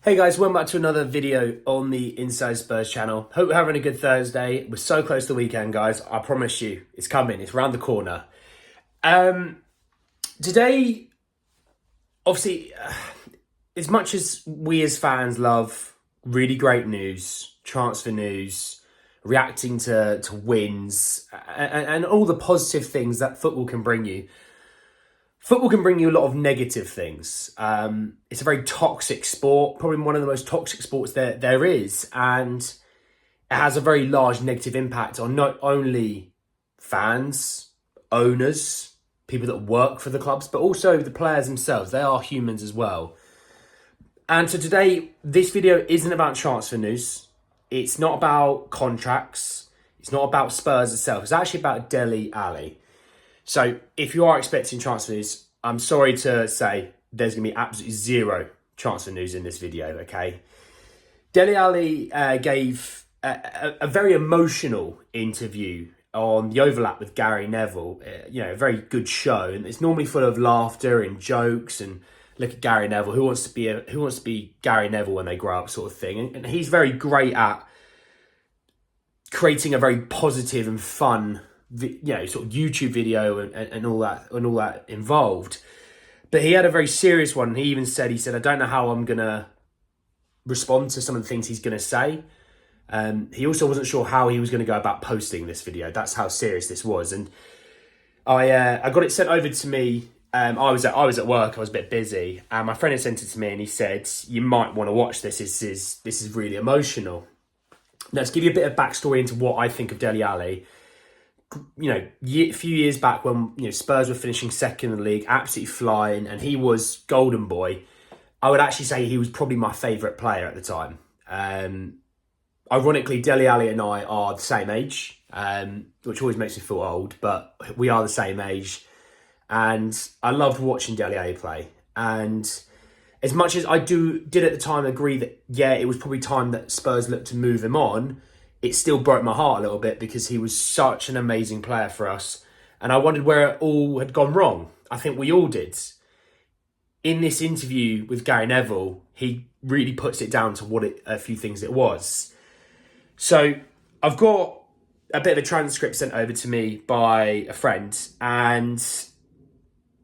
Hey guys, welcome back to another video on the Inside Spurs channel. Hope you're having a good Thursday. We're so close to the weekend, guys. I promise you, it's coming. It's around the corner. Today, obviously, as much as we as fans love really great news, transfer news, reacting to wins, and all the positive things that football can bring you, football can bring you a lot of negative things. It's a very toxic sport, probably one of the most toxic sports there is. And it has a very large negative impact on not only fans, owners, people that work for the clubs, but also the players themselves. They are humans as well. And so today, this video isn't about transfer news. It's not about contracts. It's not about Spurs itself. It's actually about Dele Alli. So if you are expecting transfer news, I'm sorry to say there's going to be absolutely zero transfer news in this video, okay? Dele Alli gave a very emotional interview on the overlap with Gary Neville. A very good show, and it's normally full of laughter and jokes. And look at Gary Neville, who wants to be Gary Neville when they grow up, sort of thing. And he's very great at creating a very positive and fun sort of YouTube video and all that involved. But he had a very serious one. He even said, I don't know how I'm going to respond to some of the things he's going to say. He also wasn't sure how he was going to go about posting this video. That's how serious this was. And I got it sent over to me. I was at work. I was a bit busy. And my friend had sent it to me and he said, you might want to watch this. This is really emotional. Now, to give you a bit of backstory into what I think of Dele Alli, a few years back when Spurs were finishing second in the league, absolutely flying, and he was golden boy, I would actually say he was probably my favourite player at the time. Ironically, Dele Alli and I are the same age, which always makes me feel old, but we are the same age. And I loved watching Dele Alli play. And as much as I did at the time agree that, it was probably time that Spurs looked to move him on, it still broke my heart a little bit because he was such an amazing player for us. And I wondered where it all had gone wrong. I think we all did. In this interview with Gary Neville, he really puts it down to a few things it was. So I've got a bit of a transcript sent over to me by a friend, and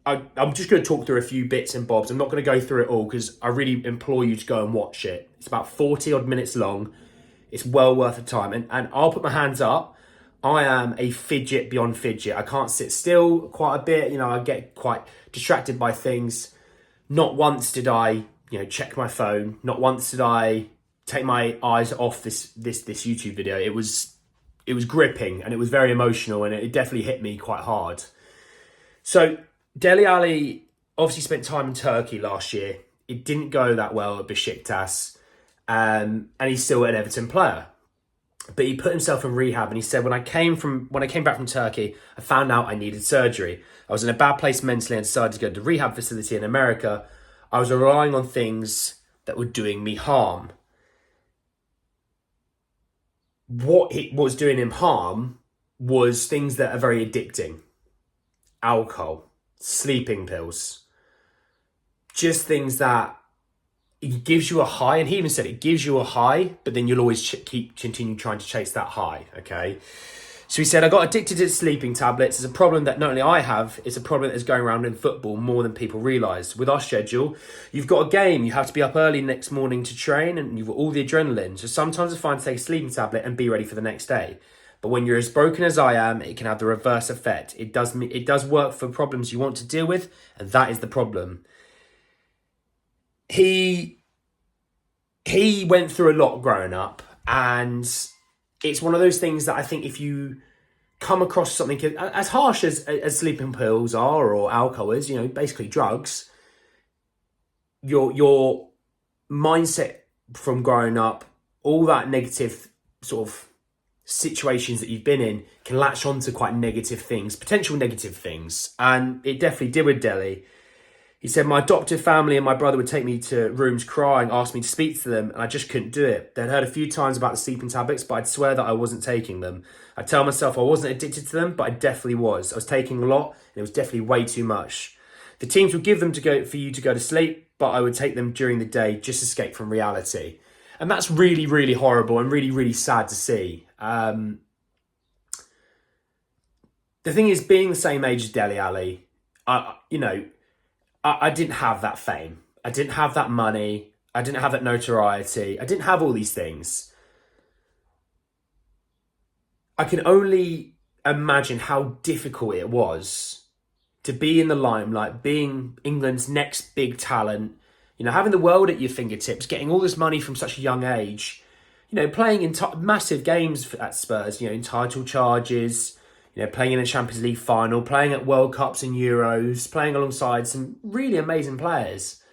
I'm just going to talk through a few bits and bobs. I'm not going to go through it all because I really implore you to go and watch it. It's about 40 odd minutes long. It's well worth the time. And I'll put my hands up. I am a fidget beyond fidget. I can't sit still quite a bit. I get quite distracted by things. Not once did I, check my phone. Not once did I take my eyes off this YouTube video. It was gripping and it was very emotional, and it definitely hit me quite hard. So Dele Alli obviously spent time in Turkey last year. It didn't go that well at Besiktas. And he's still an Everton player, but he put himself in rehab. And he said, when I came back from Turkey, I found out I needed surgery. I was in a bad place mentally and decided to go to the rehab facility in America. I was relying on things that were doing me harm. What was doing him harm was things that are very addicting: alcohol, sleeping pills, just things that it gives you a high. And he even said it gives you a high, but then you'll always continue trying to chase that high, okay? So he said, I got addicted to sleeping tablets. It's a problem that not only I have, it's a problem that is going around in football more than people realise. With our schedule, you've got a game, you have to be up early next morning to train, and you've got all the adrenaline. So sometimes it's fine to take a sleeping tablet and be ready for the next day. But when you're as broken as I am, it can have the reverse effect. It does work for problems you want to deal with, and that is the problem. He went through a lot growing up, and it's one of those things that I think if you come across something as harsh as sleeping pills are, or alcohol is, basically drugs, your mindset from growing up, all that negative sort of situations that you've been in can latch on to quite negative things, potential negative things. And it definitely did with Dele. He said, my adoptive family and my brother would take me to rooms crying, ask me to speak to them, and I just couldn't do it. They'd heard a few times about the sleeping tablets, but I'd swear that I wasn't taking them. I'd tell myself I wasn't addicted to them, but I definitely was. I was taking a lot, and it was definitely way too much. The teams would give them for you to go to sleep, but I would take them during the day just to escape from reality. And that's really, really horrible and really, really sad to see. The thing is, being the same age as Dele Alli, I didn't have that fame. I didn't have that money. I didn't have that notoriety. I didn't have all these things. I can only imagine how difficult it was to be in the limelight, being England's next big talent, having the world at your fingertips, getting all this money from such a young age, playing in massive games at Spurs, in title charges, playing in a Champions League final, playing at World Cups and Euros, playing alongside some really amazing players.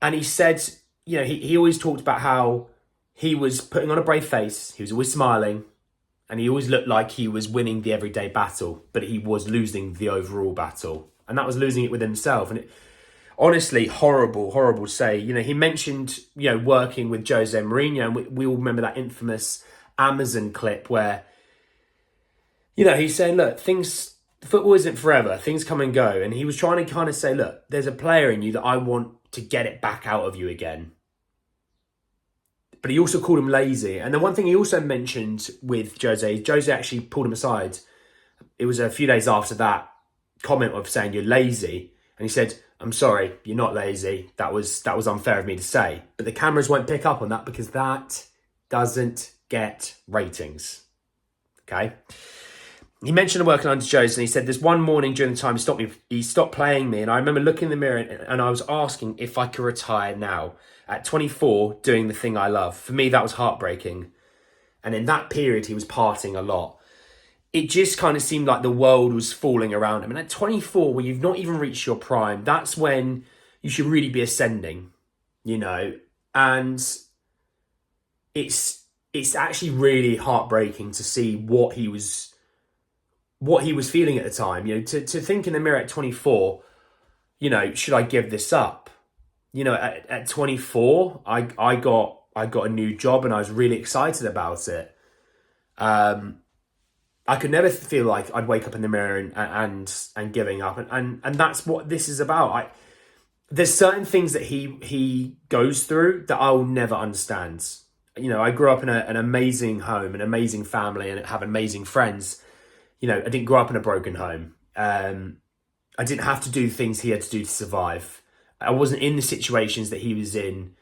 And he said, he always talked about how he was putting on a brave face. He was always smiling. And he always looked like he was winning the everyday battle. But he was losing the overall battle. And that was losing it with himself. And honestly, horrible to say. He mentioned, working with Jose Mourinho. And we all remember that infamous Amazon clip where, he's saying, look, football isn't forever. Things come and go. And he was trying to kind of say, look, there's a player in you that I want to get it back out of you again. But he also called him lazy. And the one thing he also mentioned with Jose actually pulled him aside. It was a few days after that comment of saying you're lazy. And he said, I'm sorry, you're not lazy. That was unfair of me to say. But the cameras won't pick up on that because that doesn't get ratings. Okay? He mentioned working under Jose, and he said, there's one morning during the time he stopped playing me. And I remember looking in the mirror and I was asking if I could retire now. At 24, doing the thing I love. For me, that was heartbreaking. And in that period, he was partying a lot. It just kind of seemed like the world was falling around him. And at 24, where you've not even reached your prime, that's when you should really be ascending, And it's actually really heartbreaking to see what he was feeling at the time. To think in the mirror at 24, should I give this up? At 24, I got a new job and I was really excited about it. I could never feel like I'd wake up in the mirror and giving up. And that's what this is about. There's certain things that he goes through that I'll never understand. I grew up in an amazing home, an amazing family, and have amazing friends. I didn't grow up in a broken home. I didn't have to do things he had to do to survive. I wasn't in the situations that he was in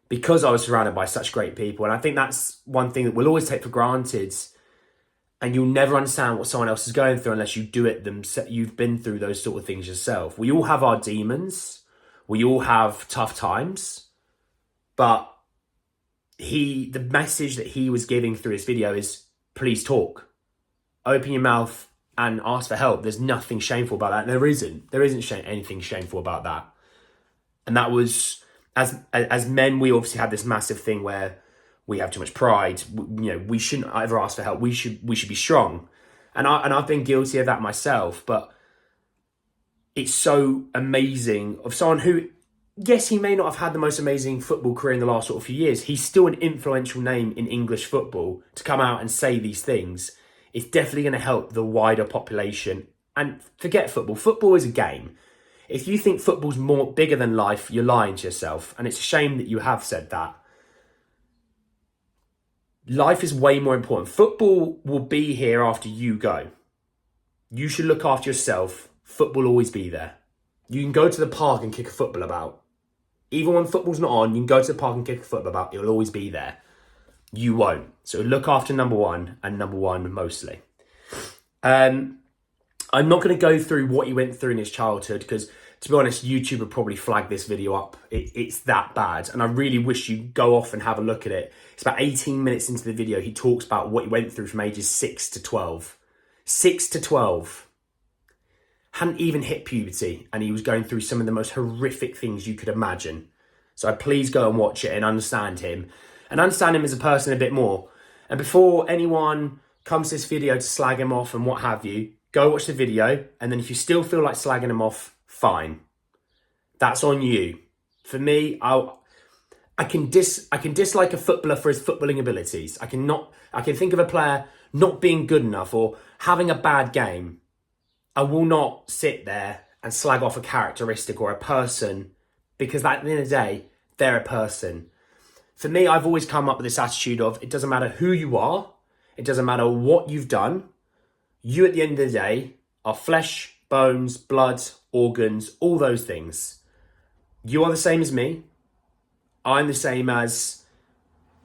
because I was surrounded by such great people. And I think that's one thing that we'll always take for granted. And you'll never understand what someone else is going through unless you do it themselves. You've been through those sort of things yourself. We all have our demons. We all have tough times. But the message that he was giving through his video is, please talk. Open your mouth and ask for help. There's nothing shameful about that. There isn't anything shameful about that. And that was, as men, we obviously had this massive thing where we have too much pride. We shouldn't ever ask for help. We should be strong. And I've been guilty of that myself. But it's so amazing of someone who, yes, he may not have had the most amazing football career in the last sort of few years. He's still an influential name in English football. To come out and say these things, it's definitely going to help the wider population. And forget football. Football is a game. If you think football's bigger than life, you're lying to yourself. And it's a shame that you have said that. Life is way more important. Football will be here after you go. You should look after yourself. Football will always be there. You can go to the park and kick a football about. Even when football's not on, you can go to the park and kick a football about. It will always be there. You won't. So look after number one, and number one mostly. I'm not going to go through what he went through in his childhood because, to be honest, YouTube would probably flag this video up. It's that bad. And I really wish you'd go off and have a look at it. It's about 18 minutes into the video. He talks about what he went through from ages 6 to 12. 6 to 12. Hadn't even hit puberty. And he was going through some of the most horrific things you could imagine. So please go and watch it and understand him. And understand him as a person a bit more. And before anyone comes to this video to slag him off and what have you, go watch the video, and then if you still feel like slagging him off, fine. That's on you. For me, I can dislike a footballer for his footballing abilities. I can think of a player not being good enough or having a bad game. I will not sit there and slag off a characteristic or a person, because at the end of the day, they're a person. For me, I've always come up with this attitude of, it doesn't matter who you are, it doesn't matter what you've done, you at the end of the day are flesh, bones, blood, organs, all those things. You are the same as me. I'm the same as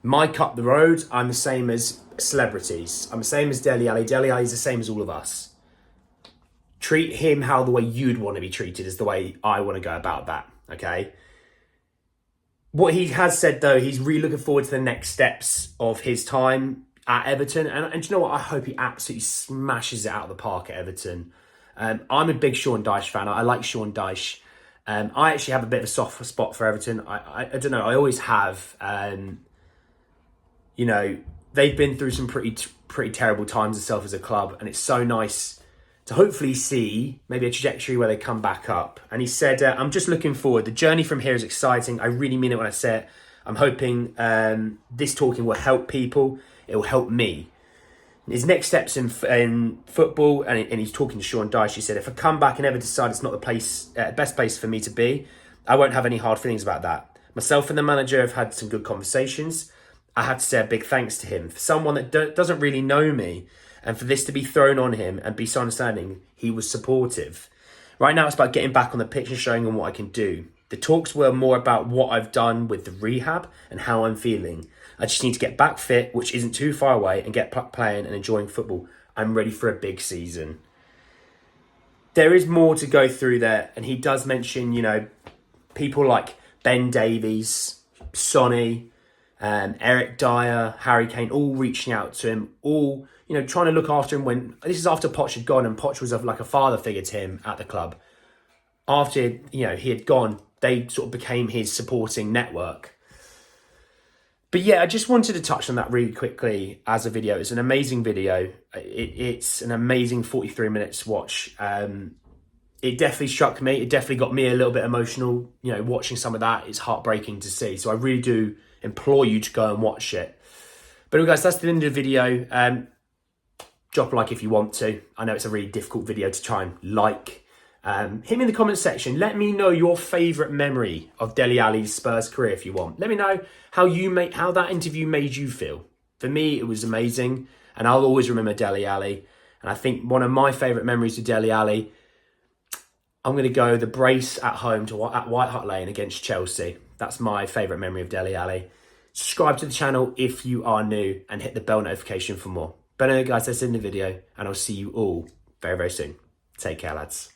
Mike up the road. I'm the same as celebrities. I'm the same as Dele Alli. Dele Alli is the same as all of us. Treat him how the way you'd want to be treated is the way I want to go about that, okay? What he has said, though, he's really looking forward to the next steps of his time at Everton. And do you know what? I hope he absolutely smashes it out of the park at Everton. I'm a big Sean Dyche fan. I like Sean Dyche. I actually have a bit of a soft spot for Everton. I don't know. I always have. You know, they've been through some pretty terrible times themselves as a club. And it's so nice to hopefully see maybe a trajectory where they come back up. And he said, I'm just looking forward. The journey from here is exciting. I really mean it when I say it. I'm hoping this talking will help people. It will help me. His next steps in football, and he's talking to Sean Dyche, he said, if I come back and ever decide it's not the best place for me to be, I won't have any hard feelings about that. Myself and the manager have had some good conversations. I have to say a big thanks to him. For someone that doesn't really know me, and for this to be thrown on him and be so understanding, he was supportive. Right now it's about getting back on the pitch and showing him what I can do. The talks were more about what I've done with the rehab and how I'm feeling. I just need to get back fit, which isn't too far away, and get playing and enjoying football. I'm ready for a big season. There is more to go through there, and he does mention, you know, people like Ben Davies, Sonny, Eric Dyer, Harry Kane, all reaching out to him, all, you know, trying to look after him when, this is after Poch had gone, and Poch was like a father figure to him at the club. After, you know, he had gone, they sort of became his supporting network. But yeah, I just wanted to touch on that really quickly as a video. It's an amazing video. It's an amazing 43 minutes watch. It definitely struck me. It definitely got me a little bit emotional. You know, watching some of that is heartbreaking to see. So I really do implore you to go and watch it. But anyway, guys, that's the end of the video. Drop a like if you want to. I know it's a really difficult video to try and like. Hit me in the comment section. Let me know your favourite memory of Dele Alli's Spurs career if you want. Let me know how that interview made you feel. For me, it was amazing, and I'll always remember Dele Alli. And I think one of my favourite memories of Dele Alli, I'm going to go the brace at home at White Hart Lane against Chelsea. That's my favourite memory of Dele Alli. Subscribe to the channel if you are new, and hit the bell notification for more. But anyway, guys, that's in the video, and I'll see you all very, very soon. Take care, lads.